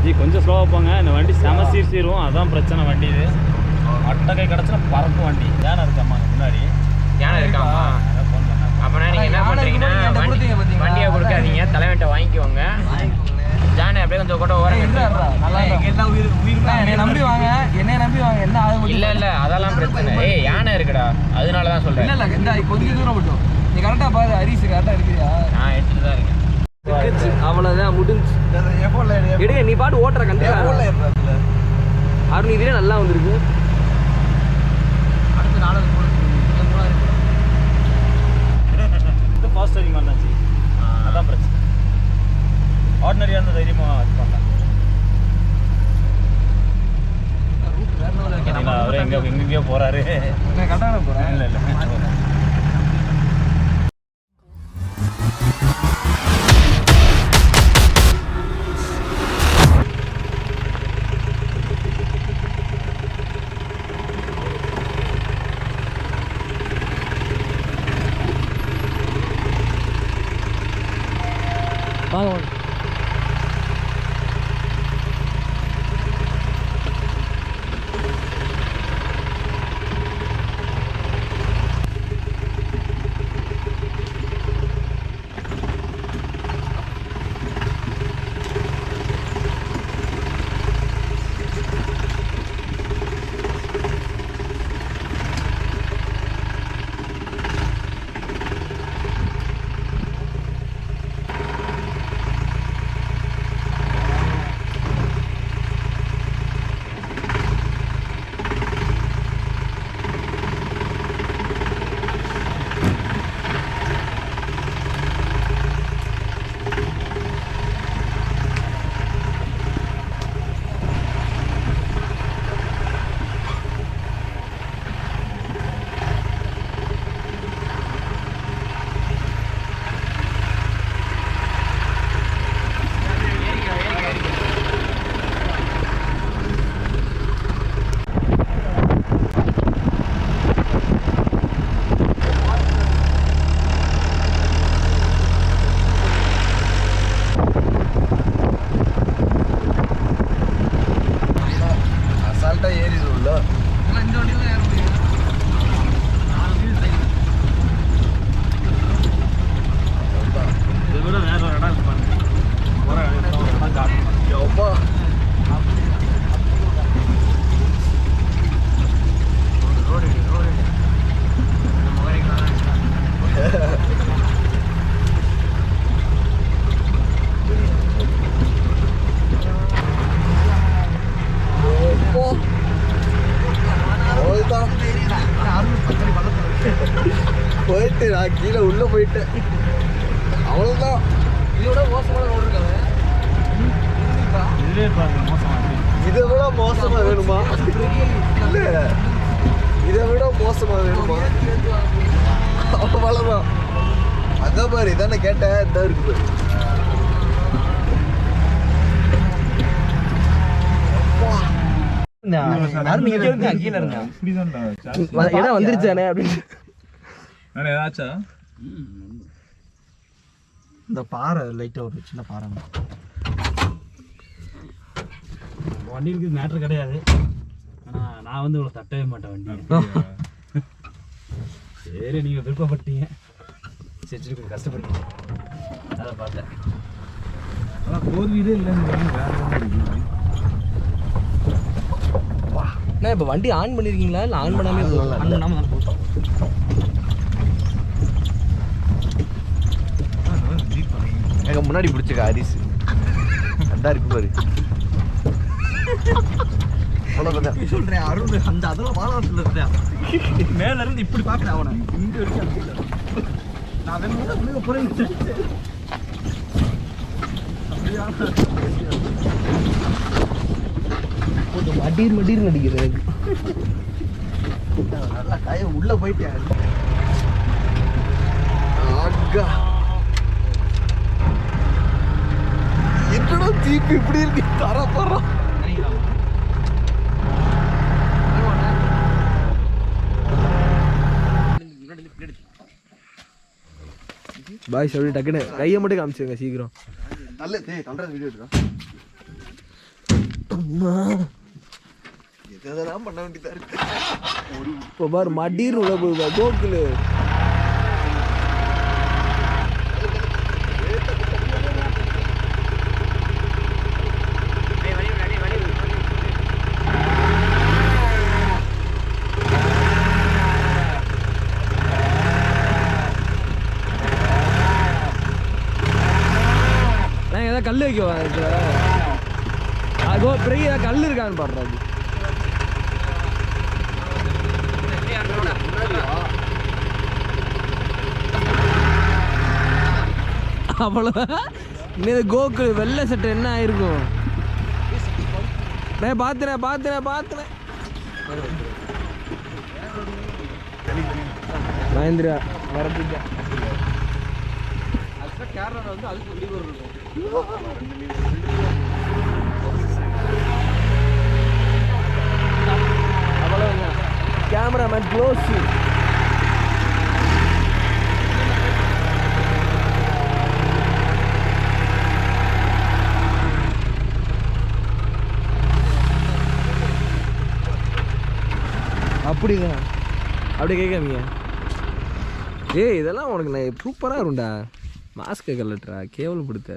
G கொஞ்சம் ஸ்லோவாக போங்க. இந்த வண்டி செம சீரும். அதான் பிரச்சனை வண்டி. இது அட்டகை கிடச்சுன்னா பறக்கும் வண்டி. யானை இருக்காம்மா முன்னாடி? யானை இருக்காமா? ஃபோன் பண்ணாங்க. அப்படின்னா நீங்கள் என்ன பண்ணுறீங்கன்னா வண்டியை கொடுக்காதீங்க, தலைவன்ட்ட வாங்கிக்குவாங்க. ஜானே அப்படியே கொஞ்சம் கூட ஓரம் நல்லா எல்லாம் உயிர் என்னை நம்பி வாங்க, என்னைய நம்பி வாங்க. என்ன ஆகும்? இல்லை அதெல்லாம் பிரச்சனை. ஏய் யானை இருக்குடா, அதனால தான் சொல்கிறேன். இல்லை இந்த கொஞ்சம் தூரம் மட்டும் நீ கரெக்டாக பாரு. ஹரிஸ் கரெக்டாக இருக்கிறியா? நான் எடுத்துட்டு தான் இருக்கேன். அவ்வளோதான் முடிஞ்சு. எடுங்க நீ பாட்டு ஓட்டுற கண்டிப்பாக. அருண் இதுலேயே நல்லா வந்துருக்கு. அடுத்த 4 இது ஃபாஸ்ட் ரைடிங் பண்ணாச்சு. அதான் பிரச்சனை. ஆர்டினரியாக இருந்த தைரியமாக இது பண்ணலாம். அவரு எங்கெங்கேயோ போகிறாரு. கரெக்டாக போகிறேன். இல்லை போயிட்டு நான் கீழே உள்ள போயிட்டேன். அவ்வளோதான். இதோட மோசமான ரோடு இருக்காங்க. இதை விட மோசமா வேணுமா? இல்லை இதை விட மோசமா வேணுமா? அவ்வளோதான். அதான் பாரு இதானே கேட்டேன். இதான் இருக்குது. வந்துருச்சானே அப்படின்னு இந்த பாறை லைட்டா ஒரு சின்ன பாறை வண்டிக்கு மேட்ரு கிடையாது. ஆனால் நான் வந்து இவ்வளோ தட்டவே மாட்டேன் வண்டி. சரி நீங்கள் விருப்பப்பட்டீங்க, சரி கொஞ்சம் கஷ்டப்பட்டீங்க, அதை பார்த்தேன். ஆனால் 4 வீலே இல்லைன்னு வேறு இப்போ வண்டி ஆன் பண்ணியிருக்கீங்களா? இல்லை ஆன் பண்ணாமே ஆன் பண்ணாமல் தான் போட்டோம். எனக்கு முன்னாடி பிடிச்சிக்க ஹரிஸ் அதான் இருக்கு பாரு. சொல்றேன் அருண் அந்த அதெல்லாம் வாழத்துல இருக்கேன். மேல இருந்து இப்படி பாக்குறேன் அவனை இங்க வரைக்கும். நான் வேணும் போறேன். கொஞ்சம் மடீர் நடிக்கிறது. நல்லா காய உள்ள போயிட்டேன். என்னடா தீப்பு இப்படி இருக்கு தர போறோம். பாய் சொல்லி டக்குன்னு கையை மட்டும் காமிச்சுங்க சீக்கிரம். நல்ல வீடியோ எடுக்கா. எதெல்லாம் பண்ண வேண்டியதா இருக்கு. இப்போ பாரு மடின்னு உள்ள போய் கோகுலு நான் ஏதாவது கல் வைக்கவா அதோ பெரிய கல் இருக்கான்னு பாடுறாரு. அவ்வளோதான். இன்னும் கோகுல் வெள்ளை சட்டை என்ன ஆயிருக்கும்? நான் பார்த்தேன் மகேந்திரா வரதுக்கு கேரளா வந்து அதுக்கு லீவர் இருக்கும். அவ்வளோதான். Cameraman close. அப்படிங்க அப்படி கேட்காமீங்க. ஏய் இதெல்லாம் உனக்கு நான் சூப்பராக இருக்கும்டா. மாஸ்க்கு கலட்டுறா கேவலப்படுத்த.